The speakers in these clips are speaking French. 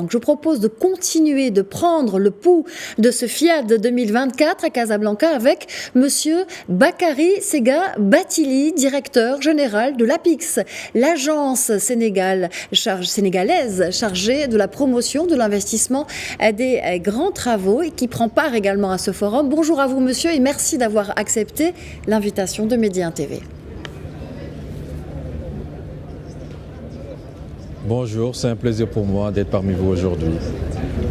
Casablanca. Je vous propose de continuer de prendre le pouls de ce FIAD 2024 à Casablanca avec Monsieur Bakary Sega Bathily, directeur général de l'APIX, l'agence sénégalaise chargée de la promotion de l'investissement des grands travaux et qui prend part également à ce forum. Bonjour à vous monsieur et merci d'avoir accepté l'invitation de Média 1 TV. Bonjour, c'est un plaisir pour moi d'être parmi vous aujourd'hui.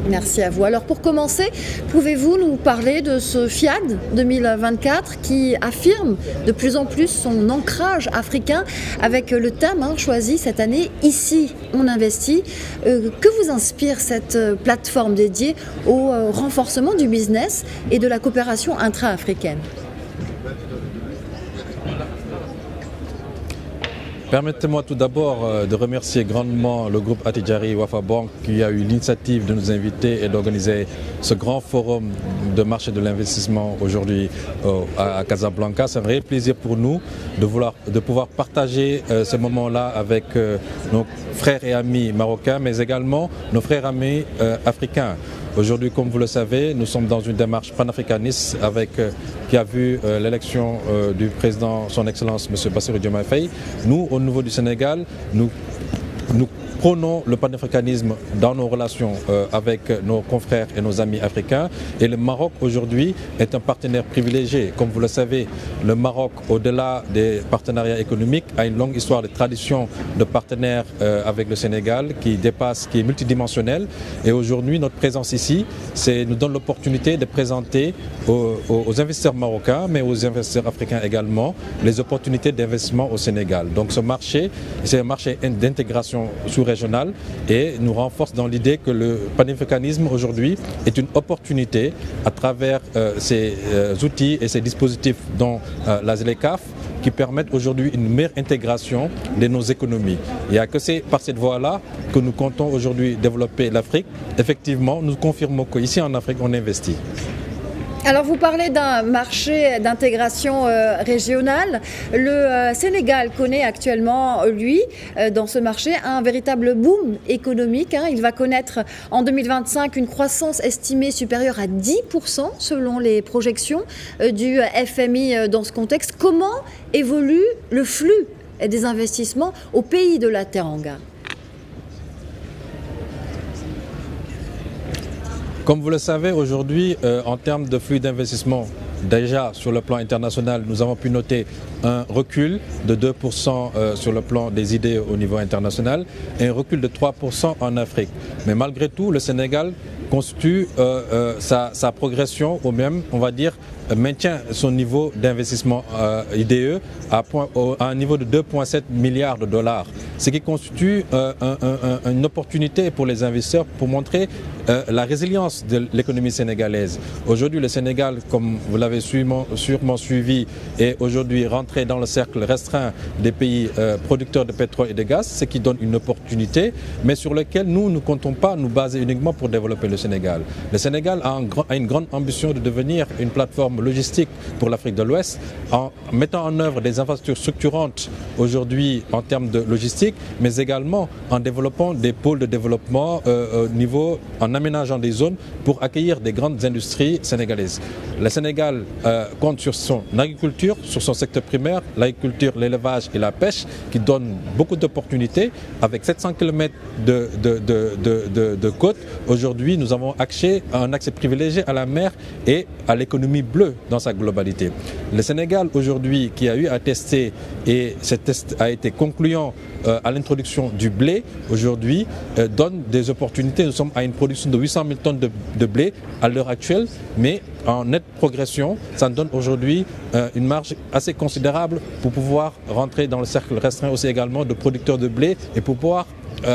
Merci à vous. Alors pour commencer, pouvez-vous nous parler de ce FIAD 2024 qui affirme de plus en plus son ancrage africain avec le thème choisi cette année, Ici on investit. Que vous inspire cette plateforme dédiée au renforcement du business et de la coopération intra-africaine ? Permettez-moi tout d'abord de remercier grandement le groupe Attijari Wafa Bank qui a eu l'initiative de nous inviter et d'organiser ce grand forum de marché de l'investissement aujourd'hui à Casablanca. C'est un réel plaisir pour nous de pouvoir partager ce moment-là avec nos frères et amis marocains, mais également nos frères et amis africains. Aujourd'hui, comme vous le savez, nous sommes dans une démarche panafricaniste qui a vu l'élection du président, son Excellence, M. Bassirou Diomaye Faye. Nous, au niveau du Sénégal, nous prônons le panafricanisme dans nos relations avec nos confrères et nos amis africains. Et le Maroc, aujourd'hui, est un partenaire privilégié. Comme vous le savez, le Maroc, au-delà des partenariats économiques, a une longue histoire de tradition de partenaires avec le Sénégal qui est multidimensionnelle. Et aujourd'hui, notre présence ici nous donne l'opportunité de présenter aux investisseurs marocains, mais aux investisseurs africains également, les opportunités d'investissement au Sénégal. Donc ce marché, c'est un marché d'intégration sous-régionale et nous renforce dans l'idée que le panafricanisme aujourd'hui est une opportunité à travers ces outils et ces dispositifs dont la ZLECAf qui permettent aujourd'hui une meilleure intégration de nos économies. Il n'y a que c'est par cette voie-là que nous comptons aujourd'hui développer l'Afrique. Effectivement, nous confirmons qu'ici en Afrique, on investit. Alors vous parlez d'un marché d'intégration régionale. Le Sénégal connaît actuellement, lui, dans ce marché, un véritable boom économique. Il va connaître en 2025 une croissance estimée supérieure à 10% selon les projections du FMI dans ce contexte. Comment évolue le flux des investissements au pays de la Teranga ? Comme vous le savez, aujourd'hui, en termes de flux d'investissement, déjà sur le plan international, nous avons pu noter un recul de 2% sur le plan des idées au niveau international et un recul de 3% en Afrique. Mais malgré tout, le Sénégal constitue sa progression au même, on va dire, maintient son niveau d'investissement IDE à un niveau de 2,7 milliards de dollars, ce qui constitue une opportunité pour les investisseurs pour montrer la résilience de l'économie sénégalaise. Aujourd'hui, le Sénégal, comme vous l'avez sûrement suivi, est aujourd'hui rentré dans le cercle restreint des pays producteurs de pétrole et de gaz, ce qui donne une opportunité, mais sur lequel nous ne comptons pas nous baser uniquement pour développer le Sénégal. Le Sénégal a une grande ambition de devenir une plateforme logistique pour l'Afrique de l'Ouest en mettant en œuvre des infrastructures structurantes aujourd'hui en termes de logistique, mais également en développant des pôles de développement en aménageant des zones pour accueillir des grandes industries sénégalaises. Le Sénégal compte sur son agriculture, sur son secteur primaire, l'agriculture, l'élevage et la pêche qui donnent beaucoup d'opportunités. Avec 700 km de côte, aujourd'hui nous avons un accès privilégié à la mer et à l'économie bleue dans sa globalité. Le Sénégal aujourd'hui qui a eu à tester et ce test a été concluant à l'introduction du blé aujourd'hui donne des opportunités. Nous sommes à une production de 800 000 tonnes de blé à l'heure actuelle, mais en nette progression, ça donne aujourd'hui une marge assez considérable pour pouvoir rentrer dans le cercle restreint aussi également de producteurs de blé et pour pouvoir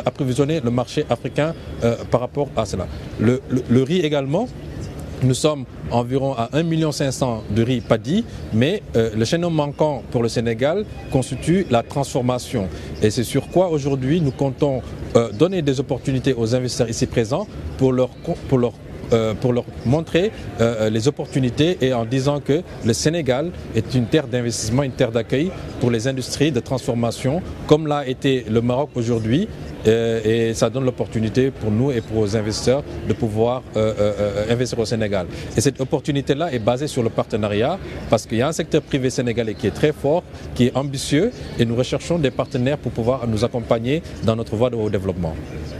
approvisionner le marché africain par rapport à cela. Le riz également. Nous sommes environ à 1,5 million de riz paddy, mais le chaînon manquant pour le Sénégal constitue la transformation. Et c'est sur quoi aujourd'hui nous comptons donner des opportunités aux investisseurs ici présents pour leur montrer les opportunités et en disant que le Sénégal est une terre d'investissement, une terre d'accueil pour les industries de transformation, comme l'a été le Maroc aujourd'hui. et ça donne l'opportunité pour nous et pour les investisseurs de pouvoir investir au Sénégal. Et cette opportunité-là est basée sur le partenariat parce qu'il y a un secteur privé sénégalais qui est très fort, qui est ambitieux et nous recherchons des partenaires pour pouvoir nous accompagner dans notre voie de développement.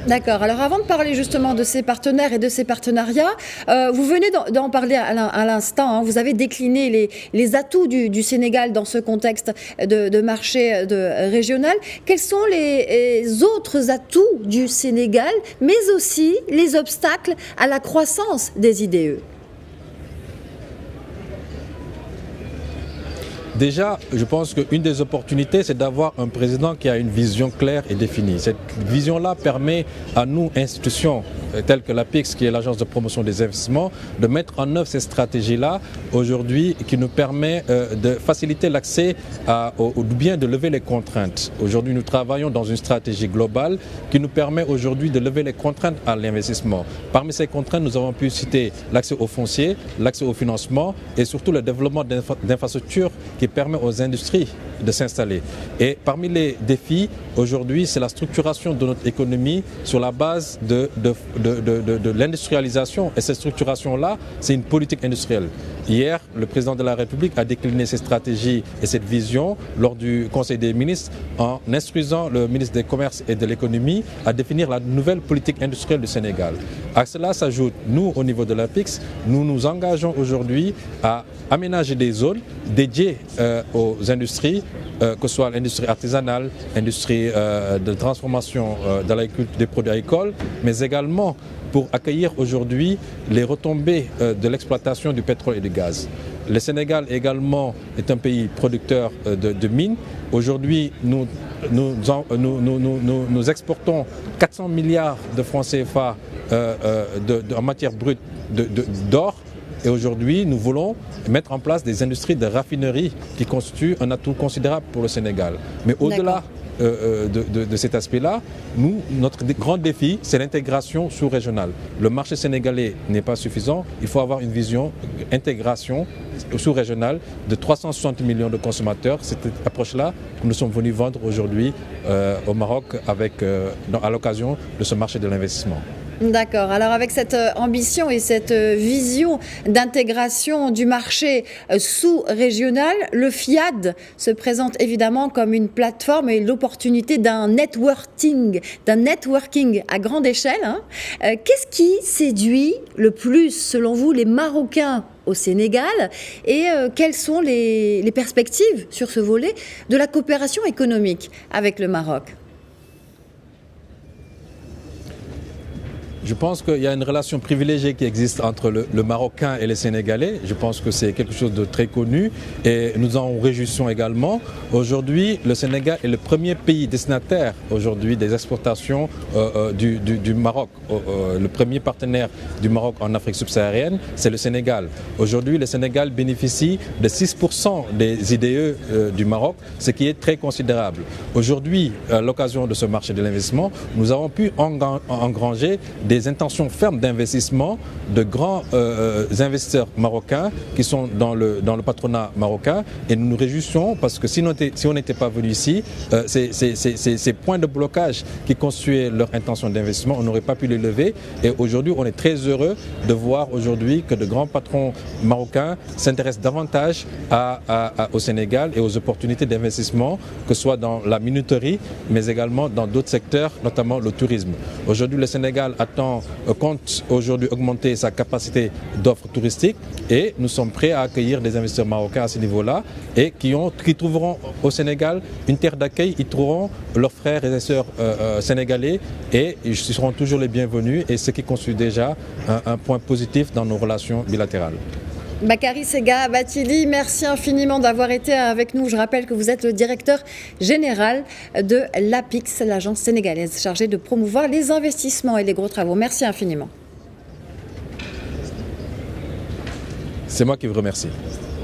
D'accord. Alors avant de parler justement de ces partenaires et de ces partenariats, vous venez d'en parler à l'instant, hein, vous avez décliné les atouts du Sénégal dans ce contexte de marché régional. Quels sont les autres atouts du Sénégal, mais aussi les obstacles à la croissance des IDE ? Déjà, je pense qu'une des opportunités, c'est d'avoir un président qui a une vision claire et définie. Cette vision-là permet à nous, institutions telles que l'APIX, qui est l'agence de promotion des investissements, de mettre en œuvre ces stratégies-là aujourd'hui qui nous permet de faciliter l'accès ou bien de lever les contraintes. Aujourd'hui, nous travaillons dans une stratégie globale qui nous permet aujourd'hui de lever les contraintes à l'investissement. Parmi ces contraintes, nous avons pu citer l'accès au foncier, l'accès au financement et surtout le développement d'infrastructures qui permet aux industries de s'installer. Et parmi les défis, aujourd'hui, c'est la structuration de notre économie sur la base de l'industrialisation. Et cette structuration-là, c'est une politique industrielle. Hier, le président de la République a décliné ces stratégies et cette vision lors du Conseil des ministres en instruisant le ministre des Commerces et de l'Économie à définir la nouvelle politique industrielle du Sénégal. À cela s'ajoute, nous, au niveau de l'APIX, nous nous engageons aujourd'hui à aménager des zones dédiées aux industries, que ce soit l'industrie artisanale, l'industrie de transformation des produits agricoles, mais également pour accueillir aujourd'hui les retombées de l'exploitation du pétrole et du gaz. Le Sénégal également est un pays producteur de mines. Aujourd'hui, nous exportons 400 milliards de francs CFA en matière brute d'or. Et aujourd'hui, nous voulons mettre en place des industries de raffinerie qui constituent un atout considérable pour le Sénégal. Mais au-delà de cet aspect-là, notre grand défi, c'est l'intégration sous-régionale. Le marché sénégalais n'est pas suffisant. Il faut avoir une vision intégration sous-régionale de 360 millions de consommateurs. Cette approche-là que nous sommes venus vendre aujourd'hui au Maroc à l'occasion de ce marché de l'investissement. D'accord. Alors avec cette ambition et cette vision d'intégration du marché sous-régional, le FIAD se présente évidemment comme une plateforme et l'opportunité d'un networking à grande échelle. Hein. Qu'est-ce qui séduit le plus, selon vous, les Marocains au Sénégal et quelles sont les perspectives sur ce volet de la coopération économique avec le Maroc ? Je pense qu'il y a une relation privilégiée qui existe entre le Marocain et les Sénégalais. Je pense que c'est quelque chose de très connu et nous en réjouissons également. Aujourd'hui, le Sénégal est le premier pays destinataire aujourd'hui des exportations du Maroc. Le premier partenaire du Maroc en Afrique subsaharienne, c'est le Sénégal. Aujourd'hui, le Sénégal bénéficie de 6% des IDE du Maroc, ce qui est très considérable. Aujourd'hui, à l'occasion de ce marché de l'investissement, nous avons pu engranger des intentions fermes d'investissement de grands investisseurs marocains qui sont dans le patronat marocain et nous nous réjouissons parce que si on n'était pas venu ici, ces points de blocage qui constituaient leur intention d'investissement, on n'aurait pas pu les lever et aujourd'hui on est très heureux de voir aujourd'hui que de grands patrons marocains s'intéressent davantage au Sénégal et aux opportunités d'investissement, que ce soit dans la minuterie mais également dans d'autres secteurs, notamment le tourisme. Aujourd'hui le Sénégal compte aujourd'hui augmenter sa capacité d'offres touristiques et nous sommes prêts à accueillir des investisseurs marocains à ce niveau-là et qui trouveront au Sénégal une terre d'accueil, ils trouveront leurs frères et sœurs sénégalais et ils seront toujours les bienvenus et ce qui constitue déjà un point positif dans nos relations bilatérales. Bakary Sega Bathily, merci infiniment d'avoir été avec nous. Je rappelle que vous êtes le directeur général de l'APIX, l'agence sénégalaise chargée de promouvoir les investissements et les gros travaux. Merci infiniment. C'est moi qui vous remercie.